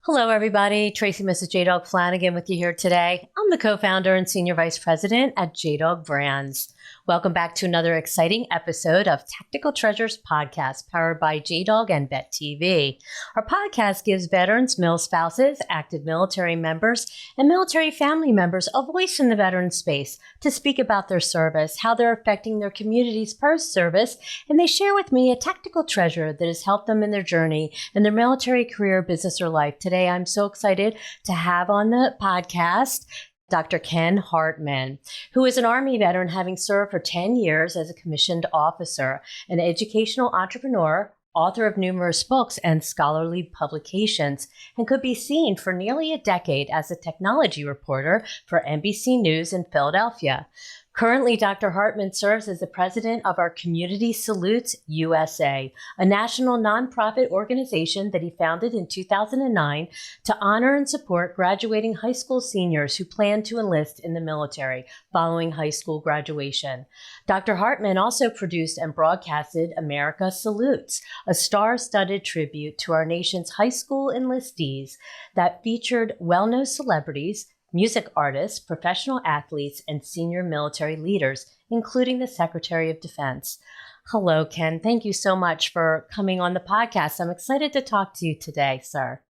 Hello, everybody. Tracy, Mrs. JDog Flanagan with you here today. I'm the co-founder and senior vice president at JDog Brands. Welcome back to another exciting episode of Tactical Treasures podcast powered by JDog and Bet TV. Our podcast gives veterans, mil spouses, active military members, and military family members a voice in the veteran space to speak about their service, how they're affecting their communities post-service, and they share with me a tactical treasure that has helped them in their journey in their military career, business, or life. Today, I'm so excited to have on the podcast Dr. Ken Hartman, who is an Army veteran having served for 10 years as a commissioned officer, an educational entrepreneur, author of numerous books and scholarly publications, and could be seen for nearly a decade as a technology reporter for NBC News in Philadelphia. Currently, Dr. Hartman serves as the president of our Community Salutes USA, a national nonprofit organization that he founded in 2009 to honor and support graduating high school seniors who plan to enlist in the military following high school graduation. Dr. Hartman also produced and broadcasted America Salutes, a star-studded tribute to our nation's high school enlistees that featured well-known celebrities, music artists, professional athletes, and senior military leaders, including the Secretary of Defense. Hello, Ken. Thank you so much for coming on the podcast. I'm excited to talk to you today, sir.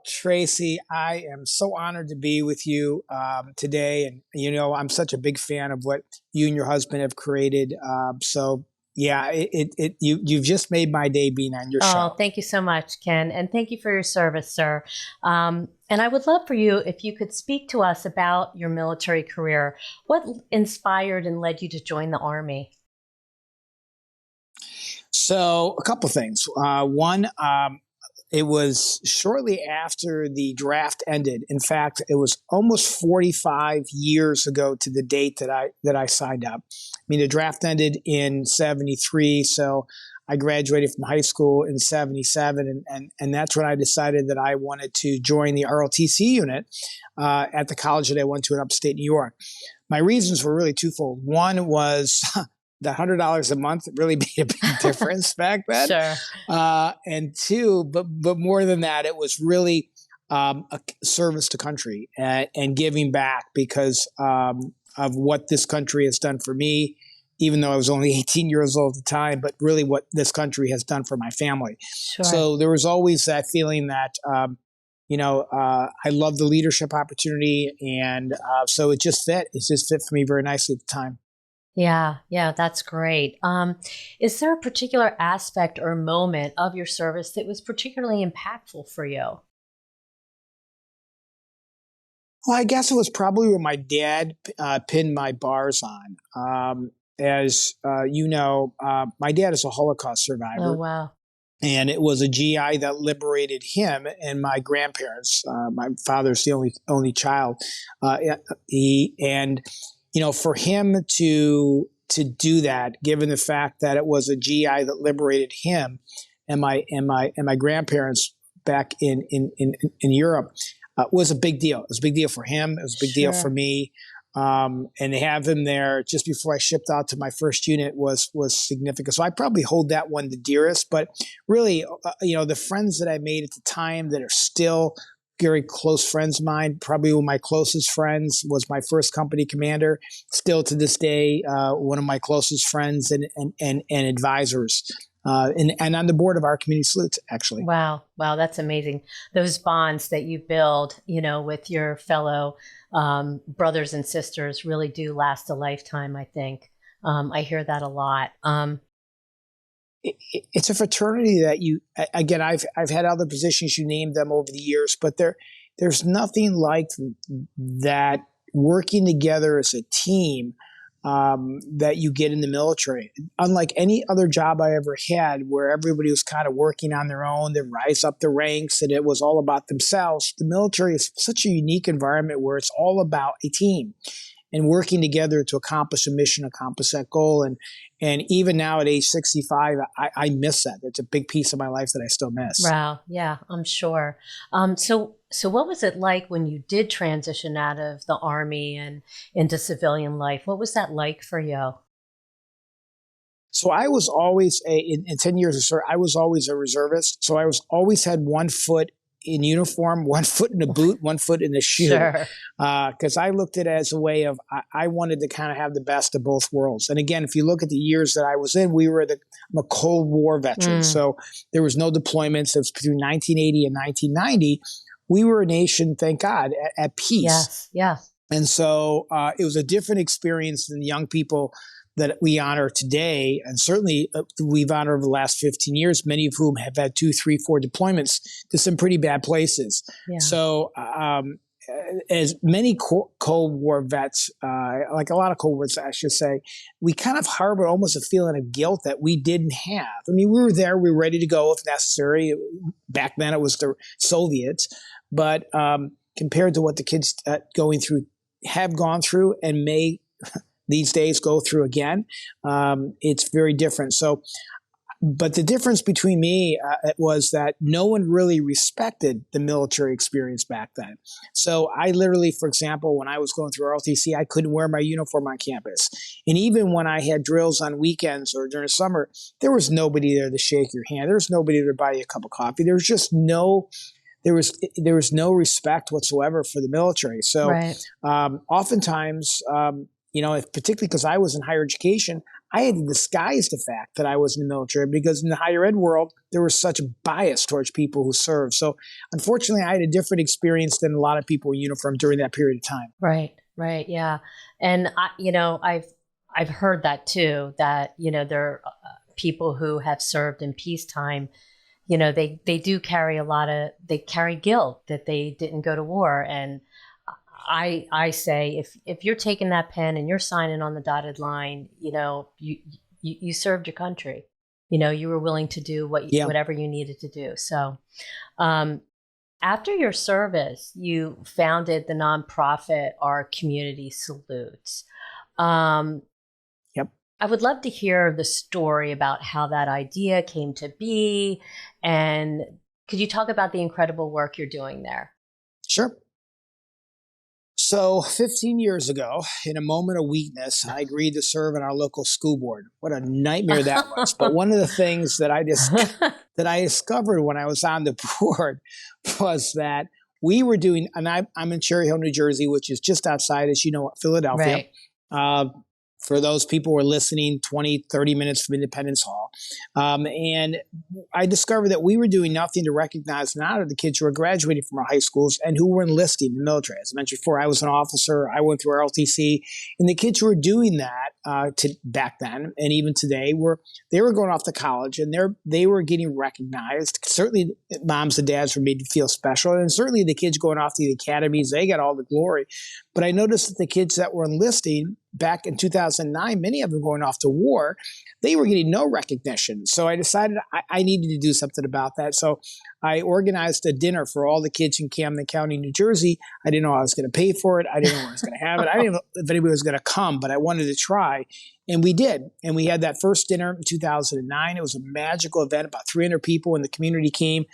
Tracy, I am so honored to be with you today. And, I'm such a big fan of what you and your husband have created. You've just made my day being on your show. Oh, thank you so much, Ken. And thank you for your service, sir. And I would love for you if you could speak to us about your military career. What inspired and led you to join the Army? So a couple things. One, it was shortly after the draft ended. In fact, it was almost 45 years ago to the date that I signed up. I mean, the draft ended in 73, so I graduated from high school in 77, and that's when I decided that I wanted to join the ROTC unit at the college that I went to in upstate New York. My reasons were really twofold. One was the $100 a month really made a big difference back then. Sure. And two, but more than that, it was really a service to country and giving back because of what this country has done for me, even though I was only 18 years old at the time, but really what this country has done for my family. Sure. So there was always that feeling that, I love the leadership opportunity. And so it just fit. It just fit for me very nicely at the time. Yeah, that's great. Is there a particular aspect or moment of your service that was particularly impactful for you? Well, I guess it was probably when my dad pinned my bars on. My dad is a Holocaust survivor. Oh, wow. And it was a GI that liberated him and my grandparents. My father's the only child. For him to do that, given the fact that it was a GI that liberated him and my grandparents back in Europe, was a big deal. It was a big deal for him. It was a big deal for me. And to have him there just before I shipped out to my first unit was significant. So I probably hold that one the dearest. But really, the friends that I made at the time that are still very close friends of mine, probably one of my closest friends was my first company commander, still to this day, one of my closest friends and advisors. And on the board of our Community Salutes, actually. Wow, that's amazing. Those bonds that you build, with your fellow brothers and sisters really do last a lifetime, I think. I hear that a lot. It's a fraternity that again, I've had other positions, you named them over the years, but there's nothing like that working together as a team that you get in the military. Unlike any other job I ever had where everybody was kind of working on their own, they rise up the ranks and it was all about themselves, the military is such a unique environment where it's all about a team and working together to accomplish a mission, accomplish that goal. And even now at age 65, I miss that. It's a big piece of my life that I still miss. Wow. Yeah, I'm sure. So what was it like when you did transition out of the Army and into civilian life? What was that like for you? So I was always in 10 years of service, I was always a reservist. So I always had one foot in uniform, one foot in a boot, one foot in a shoe. Sure. Because I looked at it as a way of, I wanted to kind of have the best of both worlds. And again, if you look at the years that I was in, I'm a Cold War veteran. So there was no deployments. It was between 1980 and 1990. We were a nation, thank God, at peace. Yes. Yeah. And so it was a different experience than the young people that we honor today. And certainly we've honored over the last 15 years, many of whom have had 2, 3, 4 deployments to some pretty bad places. Yeah. So as many Cold War vets, like a lot of Cold Wars, I should say, we kind of harbor almost a feeling of guilt that we didn't have. I mean, we were there, we were ready to go if necessary. Back then it was the Soviets. But compared to what the kids have gone through and may these days go through again, it's very different. So, but the difference between me was that no one really respected the military experience back then. So I literally, for example, when I was going through ROTC, I couldn't wear my uniform on campus. And even when I had drills on weekends or during summer, there was nobody there to shake your hand. There was nobody there to buy you a cup of coffee. There was just no... There was no respect whatsoever for the military. So oftentimes, particularly because I was in higher education, I had to disguise the fact that I was in the military because in the higher ed world, there was such a bias towards people who served. So unfortunately, I had a different experience than a lot of people in uniform during that period of time. Right. Yeah. And I've heard that too, that, there are people who have served in peacetime. They do carry they carry guilt that they didn't go to war. And I say, if you're taking that pen and you're signing on the dotted line, you served your country, you were willing to do whatever you needed to do. So, after your service, you founded the nonprofit, Our Community Salutes. I would love to hear the story about how that idea came to be. And could you talk about the incredible work you're doing there? Sure. So 15 years ago, in a moment of weakness, I agreed to serve on our local school board. What a nightmare that was. But one of the things that I discovered when I was on the board was that we were doing, and I'm in Cherry Hill, New Jersey, which is just outside, as you know, Philadelphia. Right. For those people who are listening, 20, 30 minutes from Independence Hall. And I discovered that we were doing nothing to recognize and honor the kids who were graduating from our high schools and who were enlisting in the military. As I mentioned before, I was an officer. I went through RLTC. And the kids who were doing that back then and even today they were going off to college and they were getting recognized. Certainly moms and dads were made to feel special. And certainly the kids going off to the academies, they got all the glory. But I noticed that the kids that were enlisting back in 2009, many of them going off to war, they were getting no recognition. So I decided I needed to do something about that. So I organized a dinner for all the kids in Camden County, New Jersey. I didn't know I was going to pay for it. I didn't know where I was going to have it. I didn't know if anybody was going to come, but I wanted to try. And we did. And we had that first dinner in 2009. It was a magical event. About 300 people in the community came.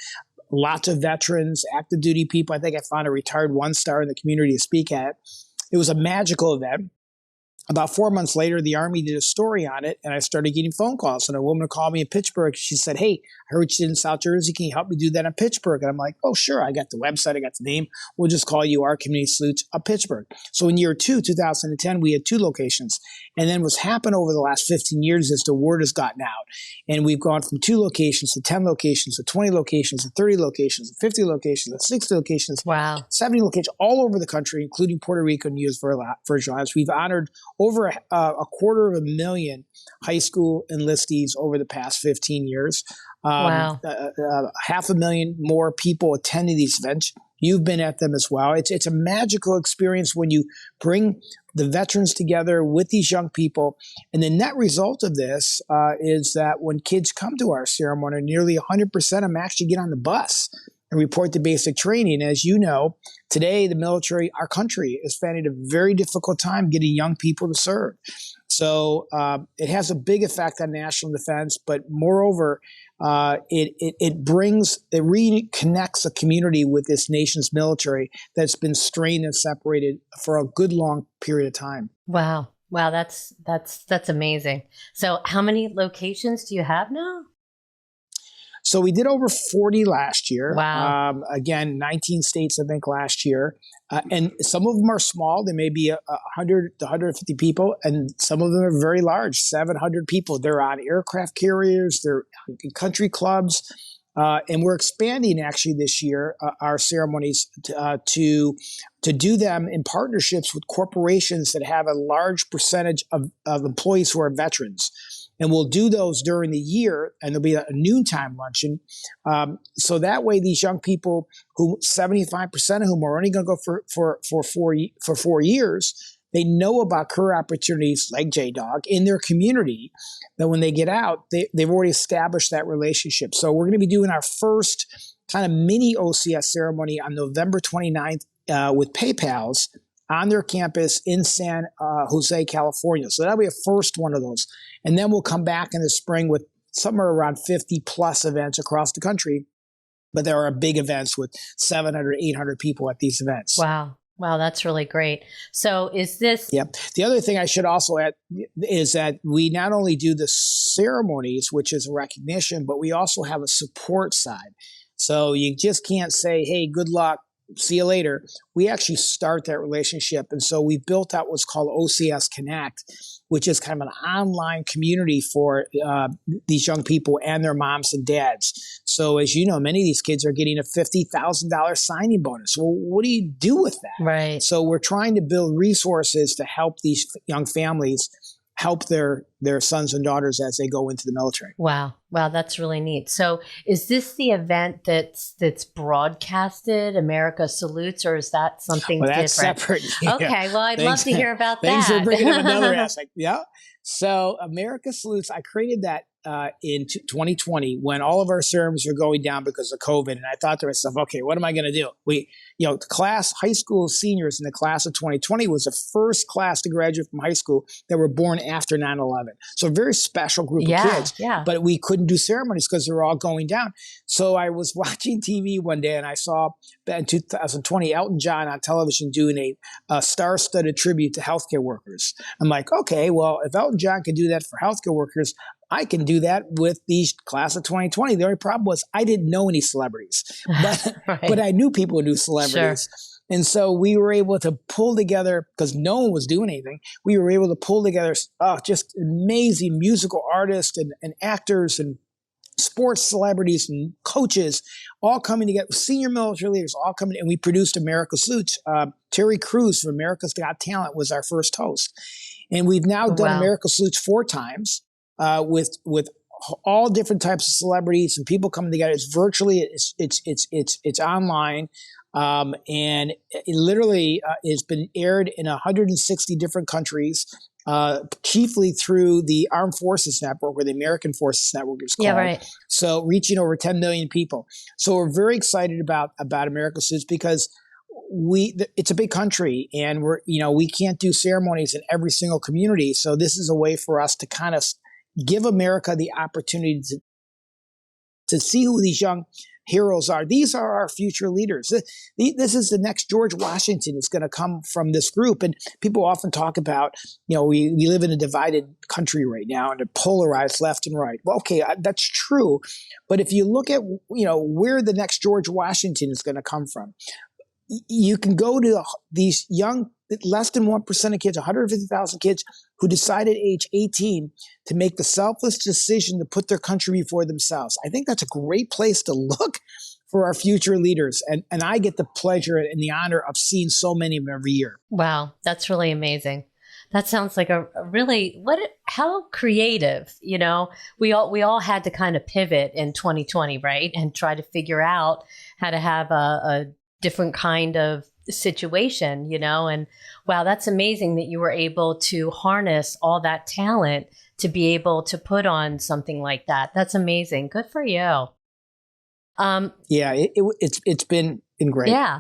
Lots of veterans, active duty people. I think I found a retired one-star in the community to speak at. It was a magical event. About 4 months later, the Army did a story on it, and I started getting phone calls. And a woman called me in Pittsburgh. She said, "Hey, I heard you did in South Jersey. Can you help me do that in Pittsburgh?" And I'm like, "Oh, sure. I got the website. I got the name. We'll just call you Our Community Salutes of Pittsburgh." So in year 2010, we had 2 locations. And then what's happened over the last 15 years is the word has gotten out. And we've gone from 2 locations to 10 locations to 20 locations to 30 locations to 50 locations to 60 locations. Wow. 70 locations all over the country, including Puerto Rico and U.S. Virgin Islands. We've honored over a 250,000 high school enlistees over the past 15 years. Wow. 500,000 more people attending these events. You've been at them as well. It's a magical experience when you bring the veterans together with these young people. And the net result of this is that when kids come to our ceremony, nearly 100% of them actually get on the bus and report to basic training. As you know, today, the military, our country, is finding a very difficult time getting young people to serve. So it has a big effect on national defense, but moreover, it reconnects a community with this nation's military that's been strained and separated for a good long period of time. Wow, that's amazing. So how many locations do you have now? So we did over 40 last year. Wow. Again, 19 states, I think, last year. And some of them are small. They may be 100 to 150 people. And some of them are very large, 700 people. They're on aircraft carriers. They're in country clubs. And we're expanding actually this year our ceremonies to do them in partnerships with corporations that have a large percentage of employees who are veterans. And we'll do those during the year, and there'll be a noontime luncheon. So that way, these young people, who 75% of whom are only going to go for 4 years, they know about career opportunities like JDog in their community. That when they get out, they've already established that relationship. So we're going to be doing our first kind of mini OCS ceremony on November 29th with PayPal's on their campus in San Jose, California. So that'll be a first one of those. And then we'll come back in the spring with somewhere around 50 plus events across the country. But there are big events with 700, 800 people at these events. Wow. Wow, that's really great. So is this... Yep. The other thing I should also add is that we not only do the ceremonies, which is a recognition, but we also have a support side. So you just can't say, hey, good luck, see you later. We actually start that relationship. And so we built out what's called OCS Connect, which is kind of an online community for these young people and their moms and dads. So as you know, many of these kids are getting a $50,000 signing bonus. Well, what do you do with that? Right. So we're trying to build resources to help these young families help their sons and daughters as they go into the military. Wow. Wow, that's really neat. So is this the event that's broadcasted, America Salutes, or is that something that's different? Separate. Okay, well, I'd love to hear about that. Thanks for bringing up another aspect. Yeah. So America Salutes, I created that in 2020 when all of our ceremonies were going down because of COVID. And I thought to myself, okay, what am I going to do? The class, high school seniors in the class of 2020 was the first class to graduate from high school that were born after 9/11. So a very special group of kids. Yeah. But we couldn't do ceremonies because they were all going down. So I was watching TV one day and I saw in 2020 Elton John on television doing a star-studded tribute to healthcare workers. I'm like, okay, well, if Elton John can do that for healthcare workers, I can do that with these class of 2020. The only problem was I didn't know any celebrities, but right. But I knew people who knew celebrities. Sure. And so we were able to pull together, because no one was doing anything, we were able to pull together just amazing musical artists and actors and sports celebrities and coaches all coming together, senior military leaders all coming, and we produced America Salutes. Terry Crews from America's Got Talent was our first host. And we've now done America Salutes 4 times. With all different types of celebrities and people coming together. It's virtually, it's online, and it literally has been aired in 160 different countries, chiefly through the Armed Forces Network, or the American Forces Network is called. Yeah, right. So reaching over 10 million people. So we're very excited about America Salutes because it's a big country, and we can't do ceremonies in every single community. So this is a way for us to kind of give America the opportunity to see who these young heroes are. These are our future leaders. This is the next George Washington is going to come from this group. And people often talk about, we live in a divided country right now and a polarized left and right. Well, okay, that's true. But if you look at, where the next George Washington is going to come from, you can go to these young, less than 1% of kids, 150,000 kids who decided at age 18 to make the selfless decision to put their country before themselves. I think that's a great place to look for our future leaders. And I get the pleasure and the honor of seeing so many of them every year. Wow, that's really amazing. That sounds like a really, how creative, we all had to kind of pivot in 2020, right? And try to figure out how to have a different kind of situation, and wow, that's amazing that you were able to harness all that talent to be able to put on something like that. That's amazing. Good for you. It's been great. Yeah.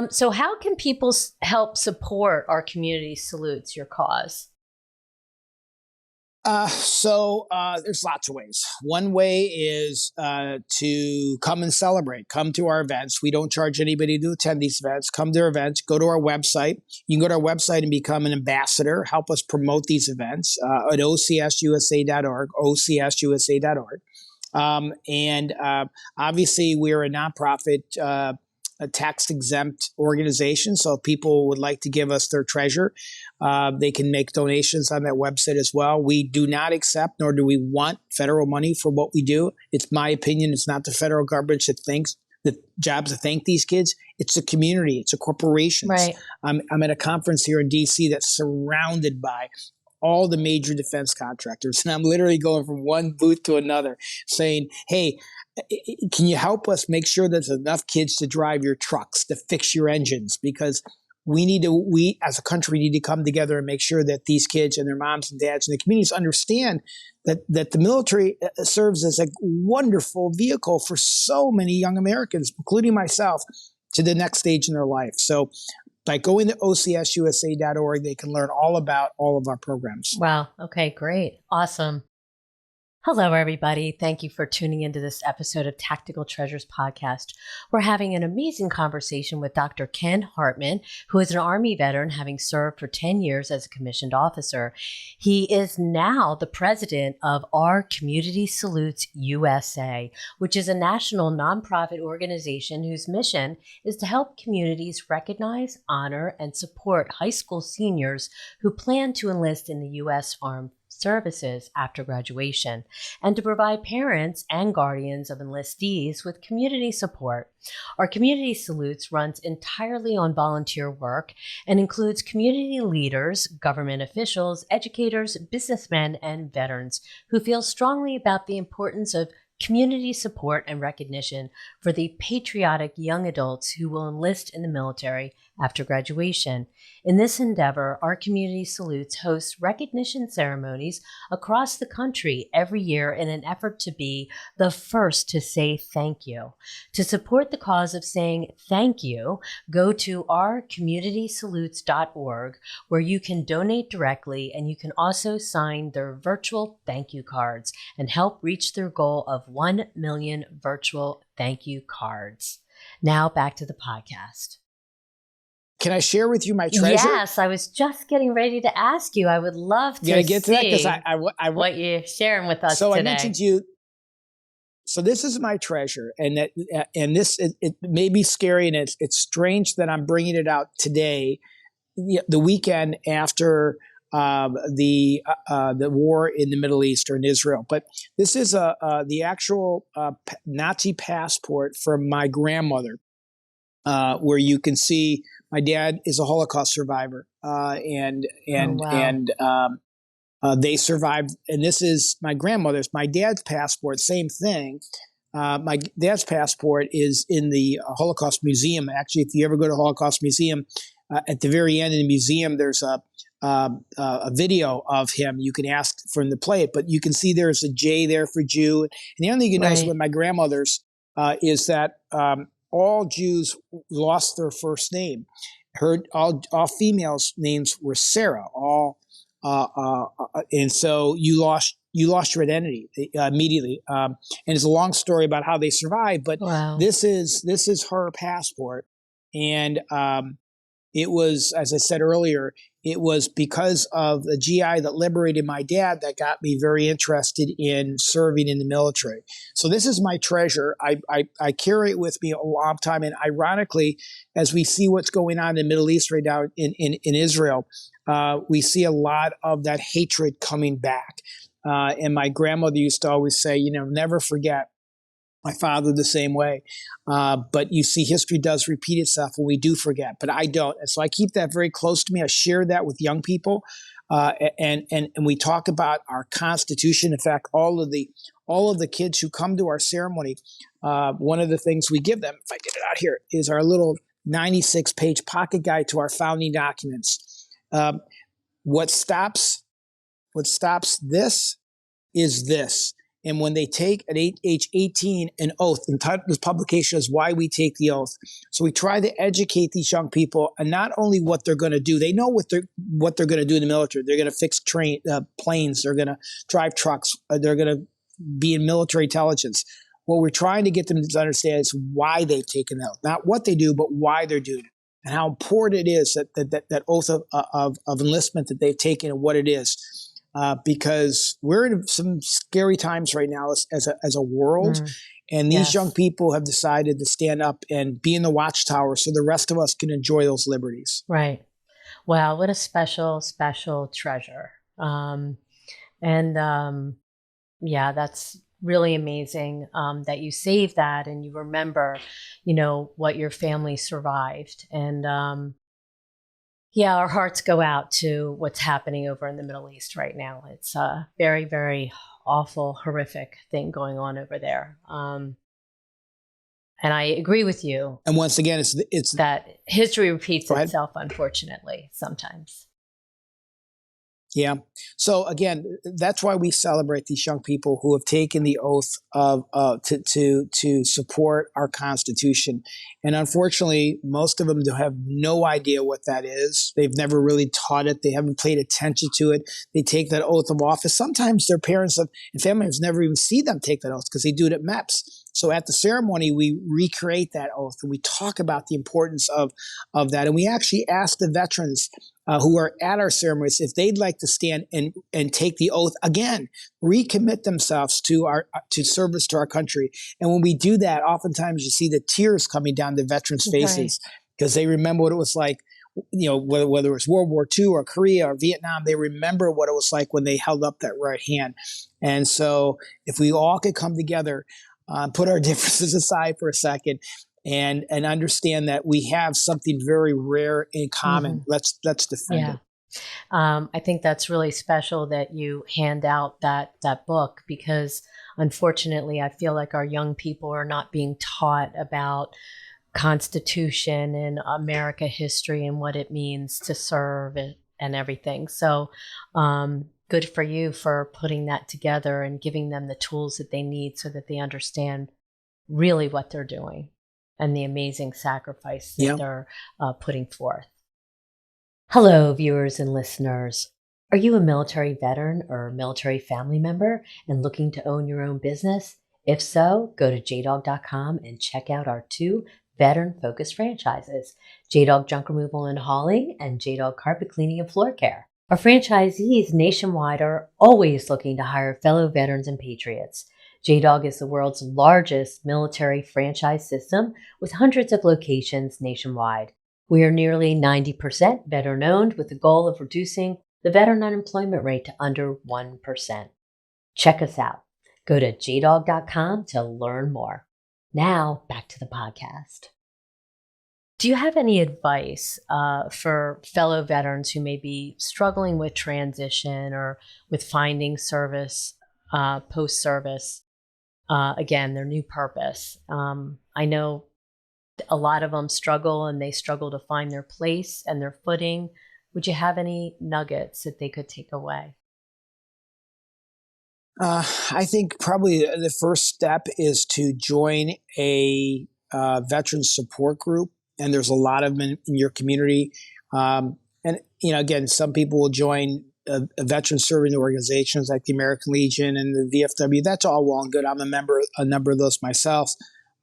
So how can people help support our community salutes, your cause? There's lots of ways. One way is to come and celebrate. Come to our events. We don't charge anybody to attend these events. Come to our events. Go to our website. You can go to our website and become an ambassador. Help us promote these events at ocsusa.org, ocsusa.org. Obviously, we're a nonprofit, a tax-exempt organization. So if people would like to give us their treasure, they can make donations on that website as well. We do not accept, nor do we want federal money for what we do. It's my opinion. It's not the federal government that thinks the jobs to thank these kids. It's a community. It's a corporations. Right. I'm at a conference here in DC that's surrounded by all the major defense contractors. And I'm literally going from one booth to another saying, hey, can you help us make sure there's enough kids to drive your trucks, to fix your engines? Because we as a country need to come together and make sure that these kids and their moms and dads and the communities understand that the military serves as a wonderful vehicle for so many young Americans, including myself, to the next stage in their life. So by going to ocsusa.org, they can learn all about all of our programs. Wow. Okay, great. Awesome. Hello, everybody. Thank you for tuning into this episode of Tactical Treasures Podcast. We're having an amazing conversation with Dr. Ken Hartman, who is an Army veteran, having served for 10 years as a commissioned officer. He is now the president of Our Community Salutes USA, which is a national nonprofit organization whose mission is to help communities recognize, honor, and support high school seniors who plan to enlist in the U.S. Armed Services after graduation, and to provide parents and guardians of enlistees with community support. Our Community Salutes runs entirely on volunteer work and includes community leaders, government officials, educators, businessmen, and veterans who feel strongly about the importance of community support and recognition for the patriotic young adults who will enlist in the military after graduation. In this endeavor, Our Community Salutes hosts recognition ceremonies across the country every year in an effort to be the first to say thank you. To support the cause of saying thank you, go to ourcommunitysalutes.org, where you can donate directly, and you can also sign their virtual thank you cards and help reach their goal of 1 million virtual thank you cards. Now back to the podcast. Can I share with you my treasure? Yes, I was just getting ready to ask you. I would love to get to that because I what you're sharing with us so today. I mentioned to you. So this is my treasure, and this it may be scary, and it's strange that I'm bringing it out today, the weekend after the war in the Middle East or in Israel. But this is the actual Nazi passport from my grandmother, where you can see. My dad is a Holocaust survivor, and they survived. And this is my grandmother's. My dad's passport, same thing. My dad's passport is in the Holocaust Museum. Actually, if you ever go to Holocaust Museum, at the very end of the museum, there's a video of him. You can ask for him to play it, but you can see there's a J there for Jew. And the only thing you notice with my grandmother's is that all Jews lost their first name. All females' names were Sarah. And so you lost your identity immediately. And it's a long story about how they survived. But this is her passport, and it was, as I said earlier, it was because of the GI that liberated my dad that got me very interested in serving in the military. So this is my treasure. I carry it with me a long time. And ironically, as we see what's going on in the Middle East right now in Israel, we see a lot of that hatred coming back. And my grandmother used to always say, never forget. My father the same way. But you see, history does repeat itself when we do forget, but I don't. And so I keep that very close to me. I share that with young people. And we talk about our Constitution. In fact, all of the kids who come to our ceremony, one of the things we give them, if I get it out here, is our little 96-page pocket guide to our founding documents. What stops this is this. And when they take at age 18 an oath, and this publication is why we take the oath. So we try to educate these young people, and not only what they're going to do. They know what they're going to do in the military. They're going to fix planes. They're going to drive trucks. They're going to be in military intelligence. What we're trying to get them to understand is why they've taken the oath, not what they do, but why they're doing it, and how important it is that oath of enlistment that they've taken and what it is. because we're in some scary times right now as a world. And these young people have decided to stand up and be in the watchtower so the rest of us can enjoy those liberties. Right. Wow, what a special, special treasure. Yeah, that's really amazing that you saved that and you remember, what your family survived. And yeah, our hearts go out to what's happening over in the Middle East right now. It's a very, very awful, horrific thing going on over there. And I agree with you. And once again, it's that history repeats itself, unfortunately, sometimes. Yeah. So again, that's why we celebrate these young people who have taken the oath of to support our Constitution. And unfortunately, most of them have no idea what that is. They've never really taught it. They haven't paid attention to it. They take that oath of office. Sometimes their parents and family members never even see them take that oath because they do it at MEPS. So at the ceremony, we recreate that oath and we talk about the importance of that. And we actually ask the veterans who are at our ceremonies if they'd like to stand and take the oath again, recommit themselves to service to our country. And when we do that, oftentimes you see the tears coming down the veterans' faces because they remember what it was like. Whether it was World War II or Korea or Vietnam, they remember what it was like when they held up that right hand. And so if we all could come together, put our differences aside for a second, and understand that we have something very rare in common. Let's defend it. I think that's really special that you hand out that book because unfortunately I feel like our young people are not being taught about Constitution and America history and what it means to serve and everything. So good for you for putting that together and giving them the tools that they need so that they understand really what they're doing and the amazing sacrifice that they're putting forth. Hello, viewers and listeners. Are you a military veteran or military family member and looking to own your own business? If so, go to JDog.com and check out our 2 veteran-focused franchises, JDog Junk Removal and Hauling and JDog Carpet Cleaning and Floor Care. Our franchisees nationwide are always looking to hire fellow veterans and patriots. JDog is the world's largest military franchise system with hundreds of locations nationwide. We are nearly 90% veteran-owned with the goal of reducing the veteran unemployment rate to under 1%. Check us out. Go to jdog.com to learn more. Now, back to the podcast. Do you have any advice for fellow veterans who may be struggling with transition or with finding service post-service? Again, their new purpose. I know a lot of them struggle and they struggle to find their place and their footing. Would you have any nuggets that they could take away? I think probably the first step is to join a veteran support group. And there's a lot of them in your community. And, again, some people will join a veteran serving organizations like the American Legion and the VFW. That's all well and good. I'm a number of those myself.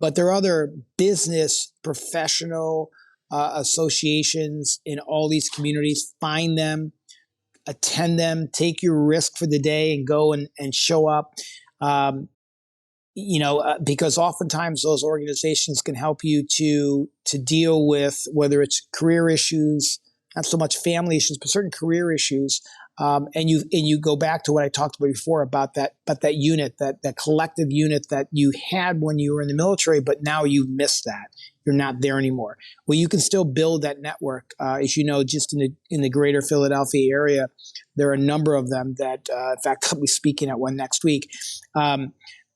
But there are other business, professional associations in all these communities. Find them, attend them, take your risk for the day and go and show up. Because oftentimes those organizations can help you to deal with whether it's career issues, not so much family issues, but certain career issues. And you go back to what I talked about before about that unit, that collective unit that you had when you were in the military, but now you've missed that. You're not there anymore. Well, you can still build that network. As you know, just in the greater Philadelphia area, there are a number of them that, in fact, I'll be speaking at one next week,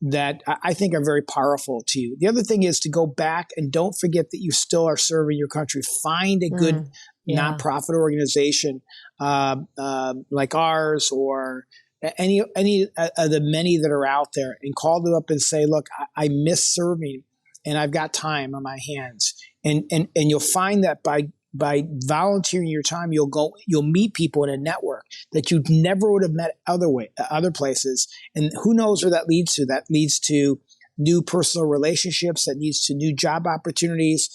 that I think are very powerful to you. The other thing is to go back and don't forget that you still are serving your country. Find a good nonprofit organization like ours or any of the many that are out there and call them up and say, look, I miss serving and I've got time on my hands. And you'll find that by volunteering your time, you'll meet people in a network that you never would have met other places. And who knows where that leads to? That leads to new personal relationships, that leads to new job opportunities.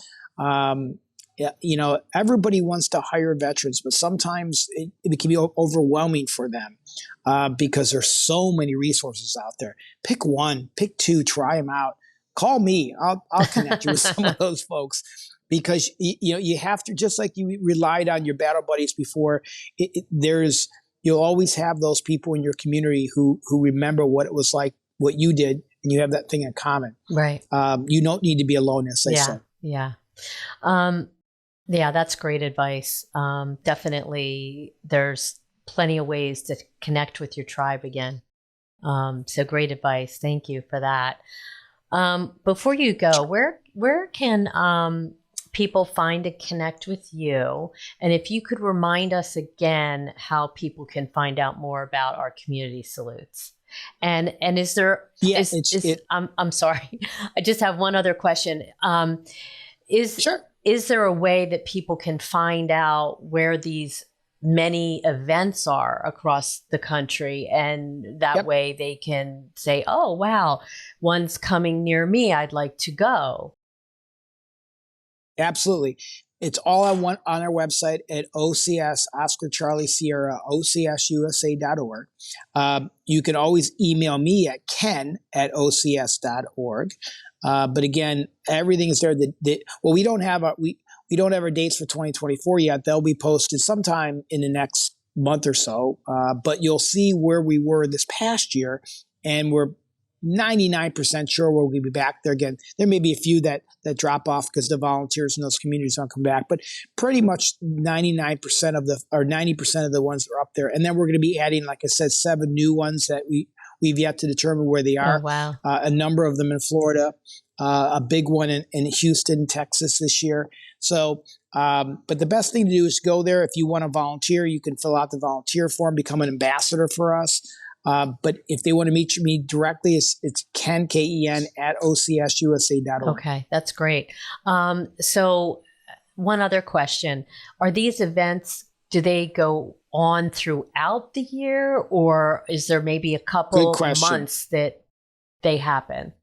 everybody wants to hire veterans, but sometimes it can be overwhelming for them because there's so many resources out there. Pick one, pick two, try them out. Call me. I'll connect you with some of those folks because you have to, just like you relied on your battle buddies before. You'll always have those people in your community who remember what it was like, what you did, and you have that thing in common. Right. You don't need to be alone, as they say. Yeah. Yeah, that's great advice. Definitely, there's plenty of ways to connect with your tribe again. So great advice. Thank you for that. Before you go, where can people find and connect with you? And if you could remind us again how people can find out more about our community salutes. And is there? I'm sorry. I just have one other question. Sure. Is there a way that people can find out where these many events are across the country, and that way they can say, oh, wow, one's coming near me, I'd like to go? Absolutely. It's all on our website at OCS, Oscar Charlie Sierra, OCSUSA.org. You can always email me at ken@ocs.org. But again, everything is there. We don't have our dates for 2024 yet. They'll be posted sometime in the next month or so. But you'll see where we were this past year, and we're 99% sure we'll be back there again. There may be a few that drop off because the volunteers in those communities don't come back, but pretty much 99% of 90% of the ones that are up there. And then we're going to be adding, like I said, 7 new ones that we've yet to determine where they are. Oh, wow. A number of them in Florida, a big one in Houston, Texas this year. So, but the best thing to do is go there. If you want to volunteer, you can fill out the volunteer form, become an ambassador for us. But if they want to meet me directly, it's Ken, Ken, @OCSUSA.org. Okay, that's great. So one other question. Are these events, do they go on throughout the year, or is there maybe a couple months that they happen?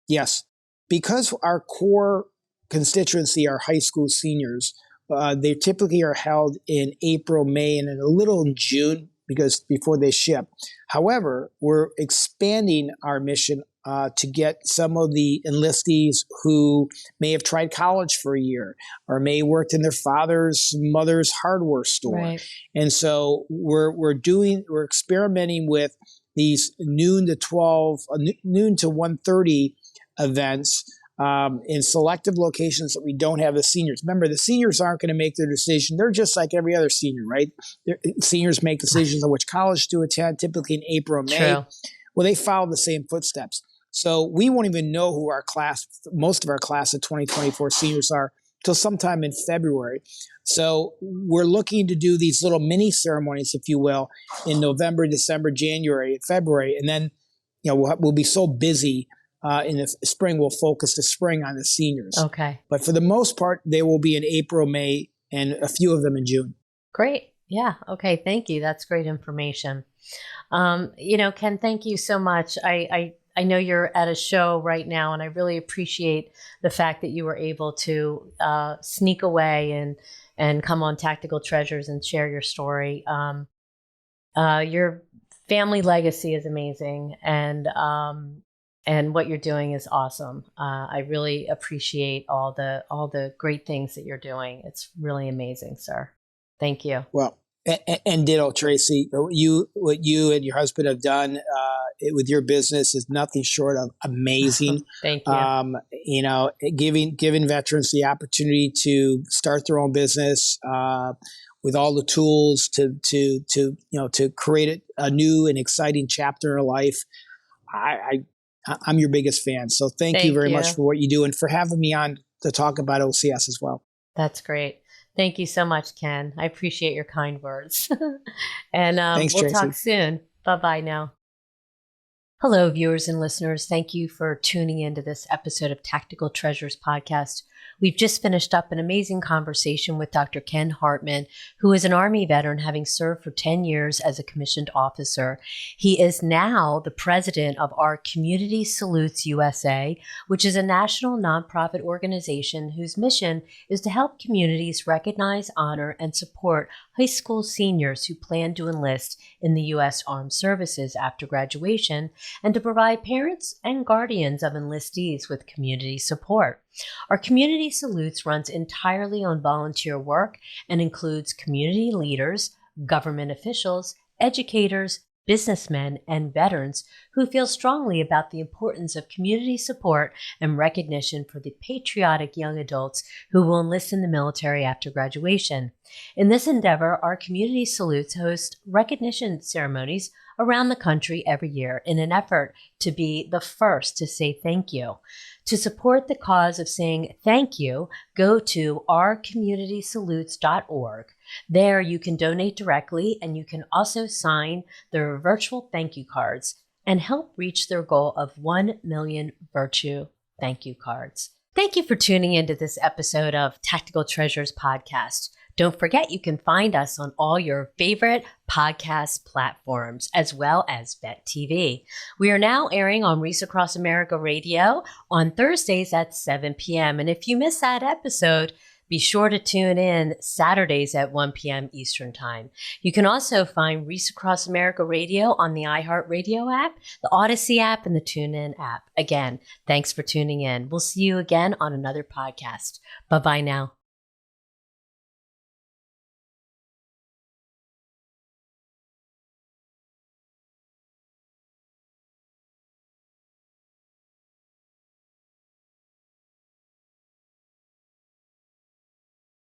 Yes. Because our core constituency are high school seniors, they typically are held in April, May, and a little in June, because before they ship. However, we're expanding our mission to get some of the enlistees who may have tried college for a year or may have worked in their mother's hardware store. Right. And so we're experimenting with these noon to 1:30 events in selective locations that we don't have the seniors. Remember, the seniors aren't going to make their decision. They're just like every other senior, right? Seniors make decisions on which college to attend, typically in April or May. True. Well, they follow the same footsteps. So we won't even know who most of our class of 2024 seniors are till sometime in February. So we're looking to do these little mini ceremonies, if you will, in November, December, January, February. And then, we'll be so busy in the spring, we'll focus the spring on the seniors. Okay. But for the most part, they will be in April, May, and a few of them in June. Great. Yeah. Okay. Thank you. That's great information. Ken, thank you so much. I know you're at a show right now, and I really appreciate the fact that you were able to sneak away and come on Tactical Treasures and share your story. Your family legacy is amazing, and what you're doing is awesome. I really appreciate all the great things that you're doing. It's really amazing, sir. Thank you. Well, and ditto, Tracy. What you and your husband have done with your business is nothing short of amazing. Thank you. Giving veterans the opportunity to start their own business with all the tools to create a new and exciting chapter in life. I'm your biggest fan. So thank you very much for what you do and for having me on to talk about OCS as well. That's great. Thank you so much, Ken. I appreciate your kind words. And Thanks, we'll Tracy. talk soon. Bye-bye now. Hello, viewers and listeners. Thank you for tuning into this episode of Tactical Treasures podcast. We've just finished up an amazing conversation with Dr. Ken Hartman, who is an Army veteran having served for 10 years as a commissioned officer. He is now the president of our Community Salutes USA, which is a national nonprofit organization whose mission is to help communities recognize, honor, and support high school seniors who plan to enlist in the U.S. Armed Services after graduation, and to provide parents and guardians of enlistees with community support. Our Community Salutes runs entirely on volunteer work and includes community leaders, government officials, educators, businessmen, and veterans who feel strongly about the importance of community support and recognition for the patriotic young adults who will enlist in the military after graduation. In this endeavor, our Community Salutes host recognition ceremonies around the country every year in an effort to be the first to say thank you. To support the cause of saying thank you, go to ourcommunitysalutes.org. There you can donate directly, and you can also sign their virtual thank you cards and help reach their goal of 1 million virtue thank you cards. Thank you for tuning into this episode of Tactical Treasures podcast. Don't forget you can find us on all your favorite podcast platforms, as well as Bet TV. We are now airing on Reese Across America Radio on Thursdays at 7 p.m. And if you miss that episode, be sure to tune in Saturdays at 1 p.m. Eastern Time. You can also find Reese Across America Radio on the iHeartRadio app, the Odyssey app, and the TuneIn app. Again, thanks for tuning in. We'll see you again on another podcast. Bye-bye now.